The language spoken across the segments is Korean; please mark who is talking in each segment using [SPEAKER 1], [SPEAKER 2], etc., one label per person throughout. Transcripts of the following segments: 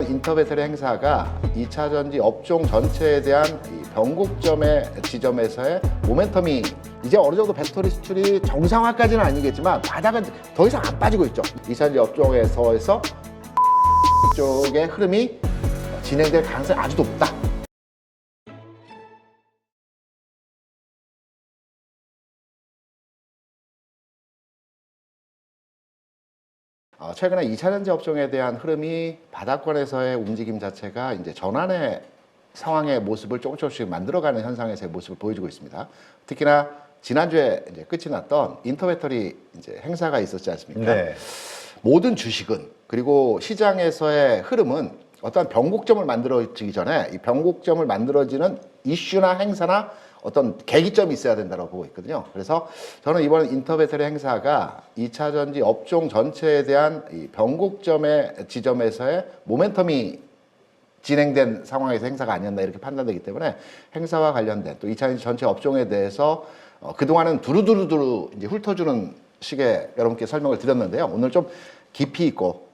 [SPEAKER 1] 인터배터리 행사가 2차전지 업종 전체에 대한 이 변곡점의 지점에서의 모멘텀이 이제 어느 정도 배터리 수출이 정상화까지는 아니겠지만 바닥은 더 이상 안 빠지고 있죠. 2차전지 업종에서 쪽의 흐름이 진행될 가능성이 아주 높다. 최근에 2차전지 업종에 대한 흐름이 바닥권에서의 움직임 자체가 이제 전환의 상황의 모습을 조금씩 만들어가는 현상에서의 모습을 보여주고 있습니다. 특히나 지난주에 이제 끝이 났던 인터배터리 이제 행사가 있었지 않습니까?
[SPEAKER 2] 네.
[SPEAKER 1] 모든 주식은 그리고 시장에서의 흐름은 어떠한 변곡점을 만들어지기 전에 이 변곡점을 만들어지는 이슈나 행사나 어떤 계기점이 있어야 된다고 보고 있거든요. 그래서 저는 이번 인터배터리 행사가 2차전지 업종 전체에 대한 이 변곡점의 지점에서의 모멘텀이 진행된 상황에서 행사가 아니었나 이렇게 판단되기 때문에 행사와 관련된 또 2차전지 전체 업종에 대해서 그동안은 두루두루 이제 훑어주는 식의 여러분께 설명을 드렸는데요. 오늘 좀 깊이 있고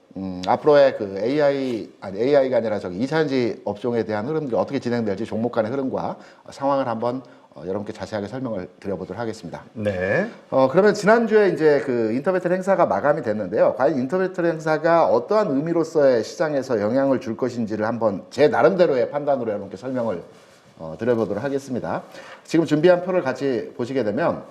[SPEAKER 1] 앞으로의 그 AI가 아니라 저기 2차전지 업종에 대한 흐름들이 어떻게 진행될지 종목 간의 흐름과 상황을 한번 여러분께 자세하게 설명을 드려보도록 하겠습니다.
[SPEAKER 2] 네.
[SPEAKER 1] 그러면 지난주에 이제 그 인터배터리 행사가 마감이 됐는데요. 과연 인터배터리 행사가 어떠한 의미로서의 시장에서 영향을 줄 것인지를 한번 제 나름대로의 판단으로 여러분께 설명을 드려보도록 하겠습니다. 지금 준비한 표를 같이 보시게 되면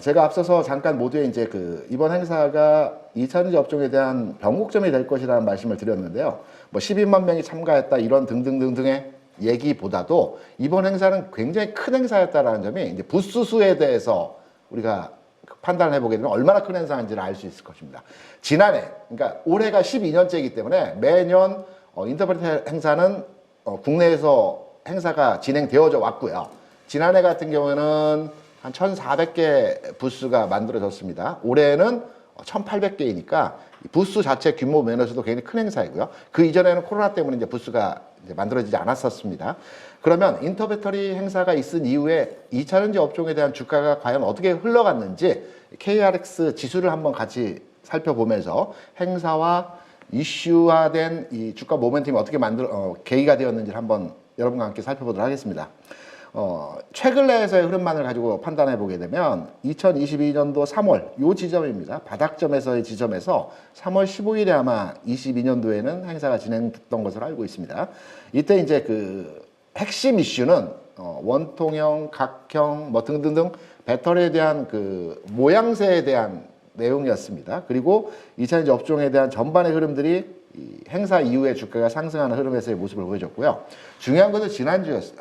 [SPEAKER 1] 제가 앞서서 잠깐 모두에 이제 그 이번 행사가 2차전지 업종에 대한 변곡점이 될 것이라는 말씀을 드렸는데요. 뭐 12만 명이 참가했다 이런 등등등등의 얘기보다도 이번 행사는 굉장히 큰 행사였다라는 점이 이제 부스 수에 대해서 우리가 판단을 해보게 되면 얼마나 큰 행사인지를 알 수 있을 것입니다. 지난해, 그러니까 올해가 12년째이기 때문에 매년 인터배터리 행사는 국내에서 행사가 진행되어져 왔고요. 지난해 같은 경우에는 한 1,400개 부스가 만들어졌습니다. 올해는 1,800개이니까 부스 자체 규모 면에서도 굉장히 큰 행사이고요. 그 이전에는 코로나 때문에 이제 부스가 이제 만들어지지 않았었습니다. 그러면 인터배터리 행사가 있은 이후에 2차전지 업종에 대한 주가가 과연 어떻게 흘러갔는지 KRX 지수를 한번 같이 살펴보면서 행사와 이슈화된 이 주가 모멘텀이 어떻게 계기가 되었는지를 한번 여러분과 함께 살펴보도록 하겠습니다. 최근 내에서의 흐름만을 가지고 판단해 보게 되면 2022년도 3월 요 지점입니다. 바닥점에서의 지점에서 3월 15일에 아마 22년도에는 행사가 진행됐던 것으로 알고 있습니다. 이때 이제 그 핵심 이슈는 원통형, 각형 뭐 등등등 배터리에 대한 그 모양새에 대한 내용이었습니다. 그리고 2차전지 업종에 대한 전반의 흐름들이 이 행사 이후에 주가가 상승하는 흐름에서의 모습을 보여줬고요. 중요한 것은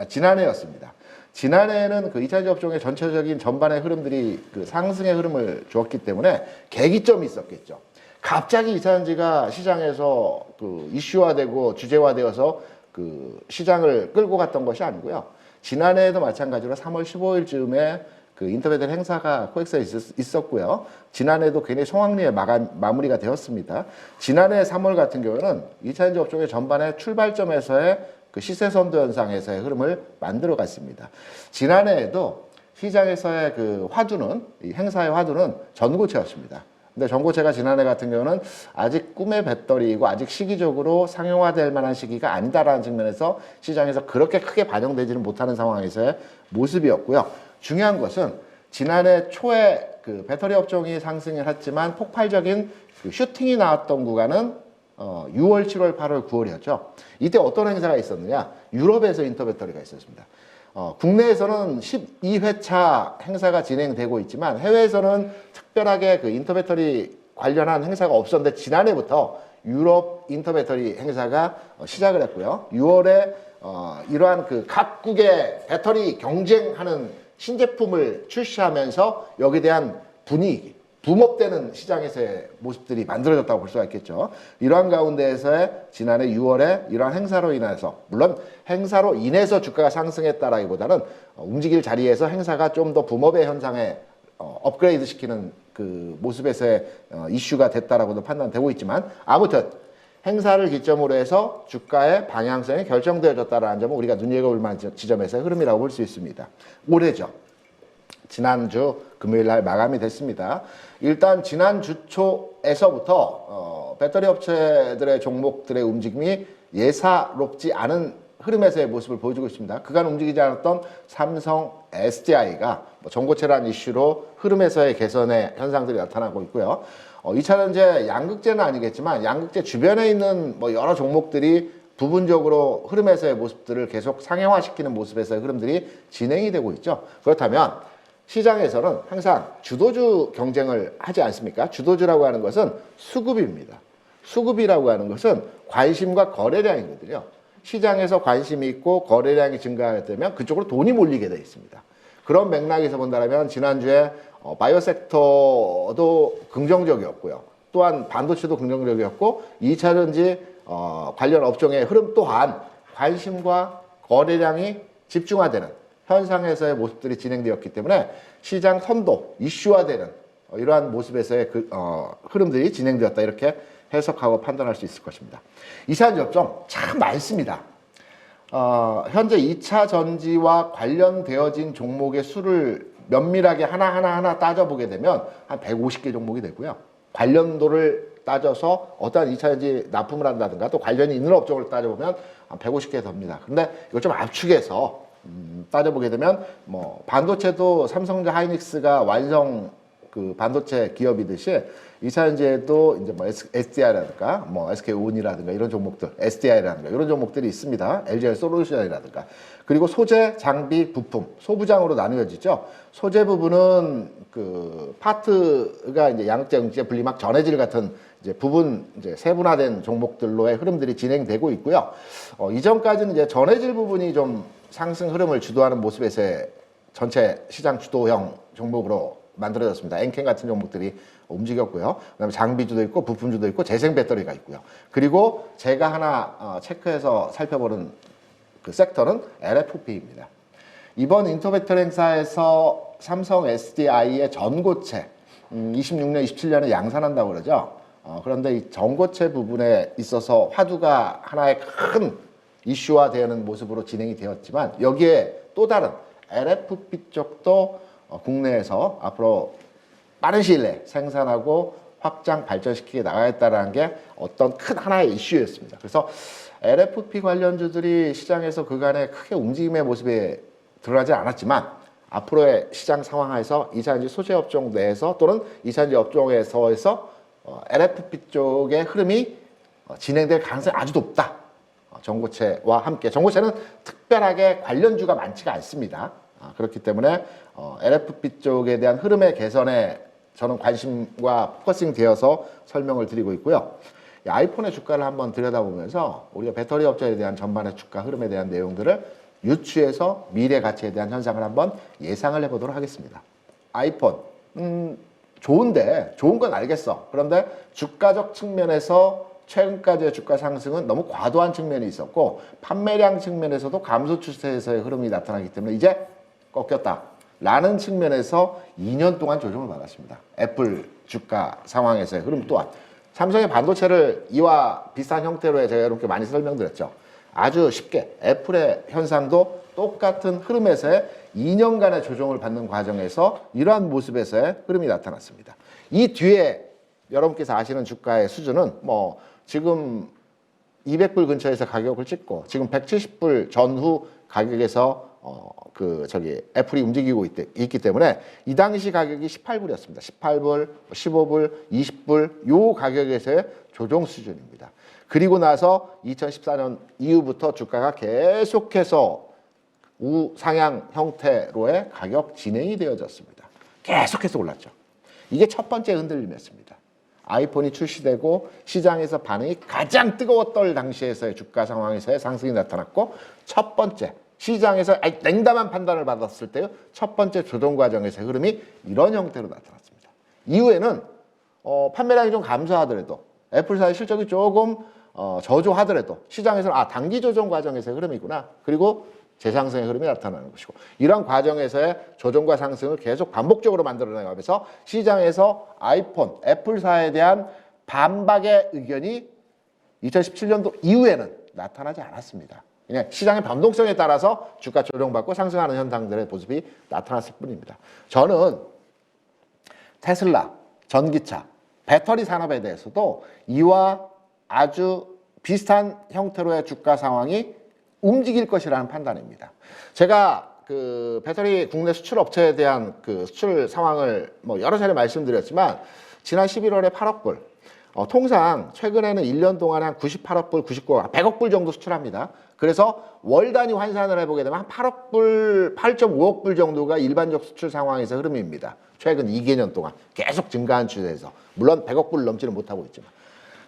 [SPEAKER 1] 지난해였습니다. 지난해에는 그 2차전지 업종의 전체적인 전반의 흐름들이 그 상승의 흐름을 주었기 때문에 계기점이 있었겠죠. 갑자기 2차전지가 시장에서 그 이슈화되고 주제화되어서 그 시장을 끌고 갔던 것이 아니고요. 지난해에도 마찬가지로 3월 15일쯤에 그 인터배터리 행사가 코엑스에 있었고요. 지난해도 굉장히 성황리에 마무리가 되었습니다. 지난해 3월 같은 경우는 2차전지 업종의 전반의 출발점에서의 그 시세 선도 현상에서의 흐름을 만들어 갔습니다. 지난해에도 시장에서의 그 화두는, 이 행사의 화두는 전고체였습니다. 근데 전고체가 지난해 같은 경우는 아직 꿈의 배터리이고 아직 시기적으로 상용화될 만한 시기가 아니다라는 측면에서 시장에서 그렇게 크게 반영되지는 못하는 상황에서의 모습이었고요. 중요한 것은 지난해 초에 그 배터리 업종이 상승을 했지만 폭발적인 그 슈팅이 나왔던 구간은 6월, 7월, 8월, 9월이었죠. 이때 어떤 행사가 있었느냐? 유럽에서 인터배터리가 있었습니다. 국내에서는 12회차 행사가 진행되고 있지만 해외에서는 특별하게 그 인터배터리 관련한 행사가 없었는데 지난해부터 유럽 인터배터리 행사가 시작을 했고요. 6월에 이러한 그 각국의 배터리 경쟁하는 신제품을 출시하면서 여기에 대한 분위기, 붐업되는 시장에서의 모습들이 만들어졌다고 볼 수가 있겠죠. 이러한 가운데에서의 지난해 6월에 이러한 행사로 인해서, 물론 행사로 인해서 주가가 상승했다라기보다는 움직일 자리에서 행사가 좀 더 붐업의 현상에 업그레이드 시키는 그 모습에서의 이슈가 됐다라고도 판단되고 있지만 아무튼 행사를 기점으로 해서 주가의 방향성이 결정되어졌다는 점은 우리가 눈여겨볼 만한 지점에서의 흐름이라고 볼 수 있습니다. 올해죠. 지난주 금요일 날 마감이 됐습니다. 일단 지난주 초에서부터 배터리 업체들의 종목들의 움직임이 예사롭지 않은 흐름에서의 모습을 보여주고 있습니다. 그간 움직이지 않았던 삼성 SDI가 전고체라는 이슈로 흐름에서의 개선의 현상들이 나타나고 있고요. 2차 전지 양극재는 아니겠지만 양극재 주변에 있는 여러 종목들이 부분적으로 흐름에서의 모습들을 계속 상향화시키는 모습에서의 흐름들이 진행이 되고 있죠. 그렇다면 시장에서는 항상 주도주 경쟁을 하지 않습니까? 주도주라고 하는 것은 수급입니다. 수급이라고 하는 것은 관심과 거래량이거든요. 시장에서 관심이 있고 거래량이 증가하게 되면 그쪽으로 돈이 몰리게 되어 있습니다. 그런 맥락에서 본다면 지난주에 바이오 섹터도 긍정적이었고요. 또한 반도체도 긍정적이었고 2차 전지 관련 업종의 흐름 또한 관심과 거래량이 집중화되는 현상에서의 모습들이 진행되었기 때문에 시장 선도, 이슈화되는 이러한 모습에서의 흐름들이 진행되었다 이렇게 해석하고 판단할 수 있을 것입니다. 2차 전지 업종 참 많습니다. 현재 2차 전지와 관련되어진 종목의 수를 면밀하게 하나하나 따져보게 되면 한 150개 종목이 되고요. 관련도를 따져서 어떠한 2차 전지 납품을 한다든가 또 관련이 있는 업종을 따져보면 한 150개 됩니다. 근데 이걸 좀 압축해서 따져보게 되면 반도체도 삼성전자 하이닉스가 완성 반도체 기업이듯이 2차 전지에도 이제 SDI라든가 SK온이라든가 이런 종목들, SDI라든가 이런 종목들이 있습니다. LG 솔루션이라든가 그리고 소재, 장비, 부품, 소부장으로 나누어지죠. 소재 부분은 파트가 이제 양극재, 응극재, 분리막, 전해질 같은 이제 부분 이제 세분화된 종목들로의 흐름들이 진행되고 있고요. 이전까지는 이제 전해질 부분이 좀 상승 흐름을 주도하는 모습에서의 전체 시장 주도형 종목으로 만들어졌습니다. 엔캔 같은 종목들이 움직였고요. 그다음에 장비주도 있고 부품주도 있고 재생 배터리가 있고요. 그리고 제가 하나 체크해서 살펴보는 그 섹터는 LFP입니다. 이번 인터배터리 행사에서 삼성 SDI의 전고체 26년, 27년에 양산한다고 그러죠. 그런데 이 전고체 부분에 있어서 화두가 하나의 큰 이슈화되는 모습으로 진행이 되었지만 여기에 또 다른 LFP 쪽도 국내에서 앞으로 빠른 시일 내에 생산하고 확장 발전시키게 나가겠다는 게 어떤 큰 하나의 이슈였습니다. 그래서 LFP 관련주들이 시장에서 그간의 크게 움직임의 모습이 드러나지 않았지만 앞으로의 시장 상황에서 2차 전지 소재 업종 내에서 또는 2차 전지 업종에서 LFP 쪽의 흐름이 진행될 가능성이 아주 높다. 전고체와 함께. 전고체는 특별하게 관련주가 많지가 않습니다. 그렇기 때문에 LFP 쪽에 대한 흐름의 개선에 저는 관심과 포커싱 되어서 설명을 드리고 있고요. 아이폰의 주가를 한번 들여다보면서 우리가 배터리 업체에 대한 전반의 주가 흐름에 대한 내용들을 유추해서 미래 가치에 대한 현상을 한번 예상을 해보도록 하겠습니다. 아이폰 좋은데 좋은 건 알겠어. 그런데 주가적 측면에서 최근까지의 주가 상승은 너무 과도한 측면이 있었고 판매량 측면에서도 감소 추세에서의 흐름이 나타나기 때문에 이제 꺾였다 라는 측면에서 2년 동안 조정을 받았습니다. 애플 주가 상황에서의 흐름 또한 삼성의 반도체를 이와 비슷한 형태로 제가 여러분께 많이 설명드렸죠. 아주 쉽게 애플의 현상도 똑같은 흐름에서의 2년간의 조정을 받는 과정에서 이러한 모습에서의 흐름이 나타났습니다. 이 뒤에 여러분께서 아시는 주가의 수준은 지금 200불 근처에서 가격을 찍고 지금 170불 전후 가격에서 애플이 움직이고 있기 때문에 이 당시 가격이 18불이었습니다. 18불, 15불, 20불 요 가격에서의 조정 수준입니다. 그리고 나서 2014년 이후부터 주가가 계속해서 우상향 형태로의 가격 진행이 되어졌습니다. 계속해서 올랐죠. 이게 첫 번째 흔들림이었습니다. 아이폰이 출시되고 시장에서 반응이 가장 뜨거웠던 당시에서의 주가 상황에서의 상승이 나타났고 첫 번째 시장에서 냉담한 판단을 받았을 때 첫 번째 조정 과정에서의 흐름이 이런 형태로 나타났습니다. 이후에는 판매량이 좀 감소하더라도 애플사의 실적이 조금 저조하더라도 시장에서는 단기 조정 과정에서의 흐름이구나. 그리고 재상승의 흐름이 나타나는 것이고 이러한 과정에서의 조정과 상승을 계속 반복적으로 만들어내가면서 시장에서 아이폰, 애플사에 대한 반박의 의견이 2017년도 이후에는 나타나지 않았습니다. 그냥 시장의 변동성에 따라서 주가 조정받고 상승하는 현상들의 모습이 나타났을 뿐입니다. 저는 테슬라, 전기차, 배터리 산업에 대해서도 이와 아주 비슷한 형태로의 주가 상황이 움직일 것이라는 판단입니다. 제가 그 배터리 국내 수출 업체에 대한 그 수출 상황을 뭐 여러 차례 말씀드렸지만 지난 11월에 8억 불, 통상 최근에는 1년 동안에 한 98억 불, 99억, 100억 불 정도 수출합니다. 그래서 월 단위 환산을 해보게 되면 한 8억 불, 8.5억 불 정도가 일반적 수출 상황에서 흐름입니다. 최근 2개년 동안 계속 증가한 추세에서. 물론 100억 불 넘지는 못하고 있지만.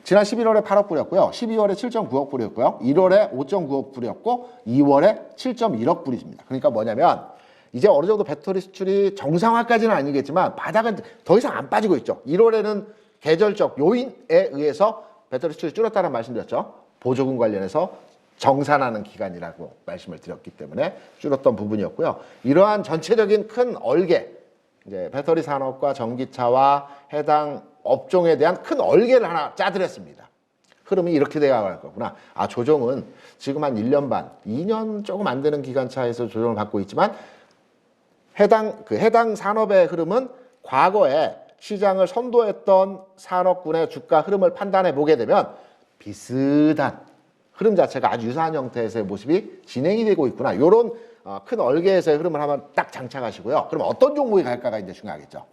[SPEAKER 1] 지난 11월에 8억 불이었고요. 12월에 7.9억 불이었고요. 1월에 5.9억 불이었고 2월에 7.1억 불입니다. 그러니까 뭐냐면 이제 어느 정도 배터리 수출이 정상화까지는 아니겠지만 바닥은 더 이상 안 빠지고 있죠. 1월에는 계절적 요인에 의해서 배터리 수출이 줄었다는 말씀드렸죠. 보조금 관련해서 정산하는 기간이라고 말씀을 드렸기 때문에 줄었던 부분이었고요. 이러한 전체적인 큰 얼개, 이제 배터리 산업과 전기차와 해당 업종에 대한 큰 얼개를 하나 짜드렸습니다. 흐름이 이렇게 되어갈 거구나. 아, 조정은 지금 한 1년 반, 2년 조금 안 되는 기간차에서 조정을 받고 있지만 해당 산업의 흐름은 과거에 시장을 선도했던 산업군의 주가 흐름을 판단해 보게 되면 비슷한 흐름 자체가 아주 유사한 형태에서의 모습이 진행이 되고 있구나. 이런 큰 얼개에서의 흐름을 한번 딱 장착하시고요. 그럼 어떤 종목이 갈까가 이제 중요하겠죠.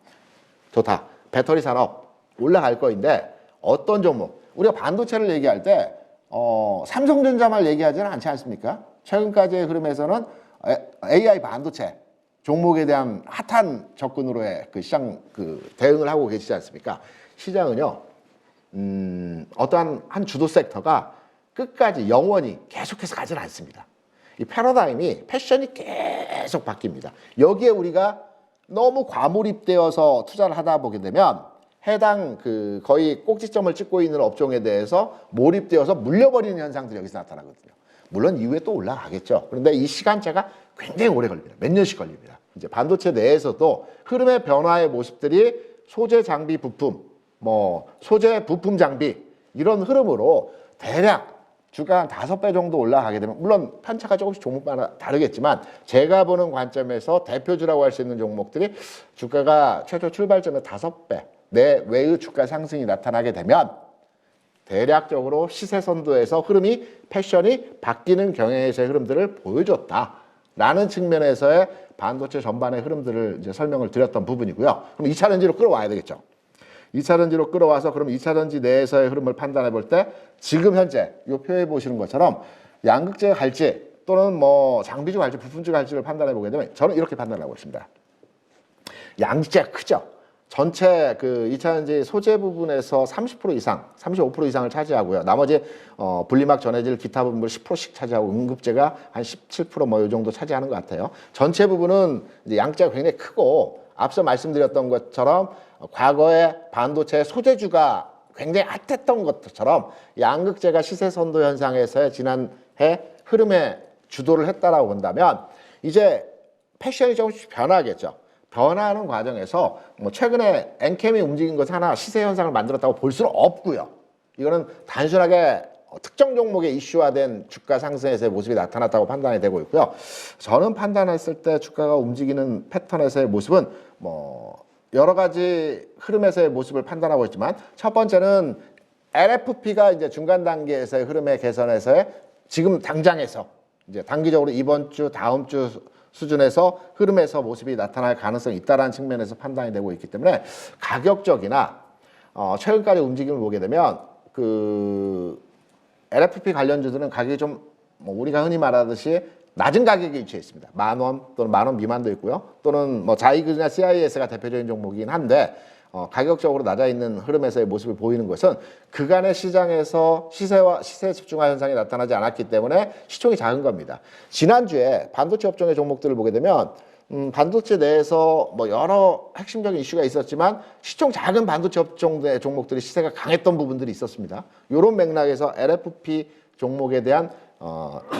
[SPEAKER 1] 좋다. 배터리 산업 올라갈 거인데 어떤 종목? 우리가 반도체를 얘기할 때 삼성전자만 얘기하지는 않지 않습니까? 최근까지의 흐름에서는 AI 반도체 종목에 대한 핫한 접근으로의 그 시장 대응을 하고 계시지 않습니까? 시장은요, 어떠한 한 주도 섹터가 끝까지 영원히 계속해서 가지는 않습니다. 이 패러다임이 패션이 계속 바뀝니다. 여기에 우리가 너무 과몰입되어서 투자를 하다 보게 되면 해당 거의 꼭지점을 찍고 있는 업종에 대해서 몰입되어서 물려버리는 현상들이 여기서 나타나거든요. 물론 이후에 또 올라가겠죠. 그런데 이 시간차가 굉장히 오래 걸립니다. 몇 년씩 걸립니다. 이제 반도체 내에서도 흐름의 변화의 모습들이 소재 장비 부품, 소재 부품 장비 이런 흐름으로 대략 주가 한 5배 정도 올라가게 되면 물론 편차가 조금씩 종목마다 다르겠지만 제가 보는 관점에서 대표주라고 할 수 있는 종목들이 주가가 최초 출발점의 5배 내외의 주가 상승이 나타나게 되면 대략적으로 시세 선도에서 흐름이 패션이 바뀌는 경향에서의 흐름들을 보여줬다라는 측면에서의 반도체 전반의 흐름들을 이제 설명을 드렸던 부분이고요. 그럼 2차 전지로 끌어와야 되겠죠. 2차 전지로 끌어와서 그럼 2차 전지 내에서의 흐름을 판단해 볼 때 지금 현재 이 표에 보시는 것처럼 양극재가 갈지 또는 장비주 갈지 부품주 갈지를 판단해 보게 되면 저는 이렇게 판단하고 있습니다. 양극재가 크죠. 전체 2차 전지 소재 부분에서 30% 이상, 35% 이상을 차지하고요. 나머지 분리막 전해질 기타 부분을 10%씩 차지하고 응급재가 한 17% 이 정도 차지하는 것 같아요. 전체 부분은 이제 양극재가 굉장히 크고 앞서 말씀드렸던 것처럼 과거에 반도체 소재주가 굉장히 핫했던 것처럼 양극재가 시세 선도 현상에서의 지난해 흐름에 주도를 했다라고 본다면 이제 패션이 조금씩 변하겠죠. 변화하는 과정에서 최근에 엔캠이 움직인 것 하나 시세 현상을 만들었다고 볼 수는 없고요. 이거는 단순하게 특정 종목의 이슈화된 주가 상승에서의 모습이 나타났다고 판단이 되고 있고요. 저는 판단했을 때 주가가 움직이는 패턴에서의 모습은 여러 가지 흐름에서의 모습을 판단하고 있지만 첫 번째는 LFP가 이제 중간 단계에서의 흐름의 개선에서의 지금 당장에서 이제 단기적으로 이번 주, 다음 주 수준에서 흐름에서 모습이 나타날 가능성이 있다는 측면에서 판단이 되고 있기 때문에 가격적이나 최근까지 움직임을 보게 되면 LFP 관련주들은 가격이 좀 우리가 흔히 말하듯이 낮은 가격에 위치해 있습니다. 10,000원 또는 10,000원 미만도 있고요. 또는 자이그나 CIS가 대표적인 종목이긴 한데 가격적으로 낮아 있는 흐름에서의 모습을 보이는 것은 그간의 시장에서 시세 집중화 현상이 나타나지 않았기 때문에 시총이 작은 겁니다. 지난주에 반도체 업종의 종목들을 보게 되면 반도체 내에서 여러 핵심적인 이슈가 있었지만 시총 작은 반도체 업종의 종목들이 시세가 강했던 부분들이 있었습니다. 이런 맥락에서 LFP 종목에 대한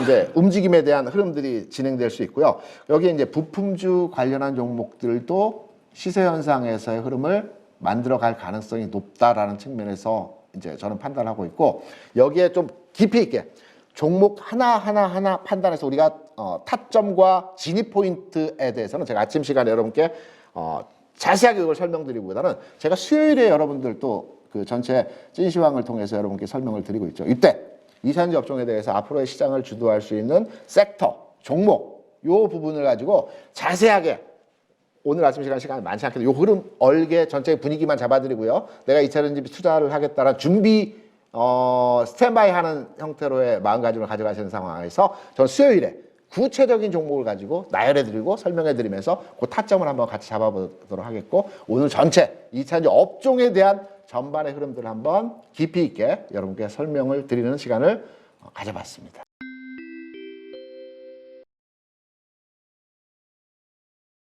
[SPEAKER 1] 이제 움직임에 대한 흐름들이 진행될 수 있고요. 여기 이제 부품주 관련한 종목들도 시세 현상에서의 흐름을 만들어갈 가능성이 높다라는 측면에서 이제 저는 판단하고 있고 여기에 좀 깊이 있게 종목 하나 판단해서 우리가 타점과 진입 포인트에 대해서는 제가 아침 시간에 여러분께 자세하게 이걸 설명드리기보다는 제가 수요일에 여러분들 또 전체 찐시황을 통해서 여러분께 설명을 드리고 있죠. 이때 2차전지 업종에 대해서 앞으로의 시장을 주도할 수 있는 섹터, 종목 요 부분을 가지고 자세하게 오늘 아침 시간이 많지 않겠는데 요 흐름 얼개 전체 분위기만 잡아드리고요. 내가 2차전지 투자를 하겠다는 준비 스탠바이 하는 형태로의 마음가짐을 가져가시는 상황에서 저는 수요일에 구체적인 종목을 가지고 나열해드리고 설명해드리면서 그 타점을 한번 같이 잡아보도록 하겠고 오늘 전체 2차전지 업종에 대한 전반의 흐름들을 한번 깊이 있게 여러분께 설명을 드리는 시간을 가져봤습니다.